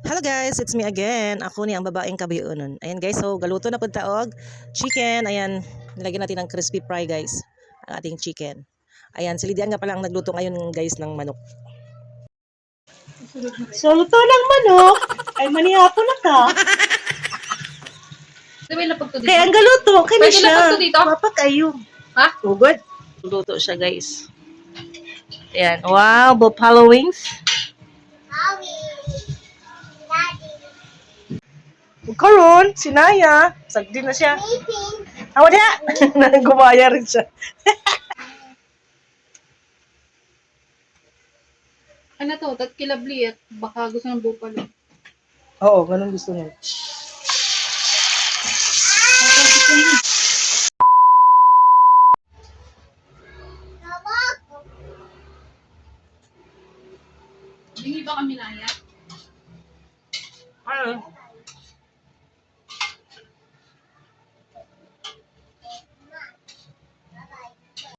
Hello guys, it's me again. Ako ni ang babaeng kabiunon. Ayan guys, so galuto na pud taog chicken. Ayan, nilagyan natin ng crispy fry guys. Ang ating chicken. Ayan, si Lydia nga pala ang nagluto ngayon guys ng manok. So, luto ng manok, ay manihapo na ka. Sabi na pagto dito. Kaya ang galuto, kaya Pwede na siya. pagto dito? Papa kayo. Ha? Ugod. Luto siya guys. Ayan, wow, buffalo wings. Karon, sinaya. Sagdi na siya. Awa niya. Nagumaya rin siya. Ano to? Tat kilabli at baka gusto ng bupalo. Oo, ganun gusto niya. Hindi ba kami naya? Ano?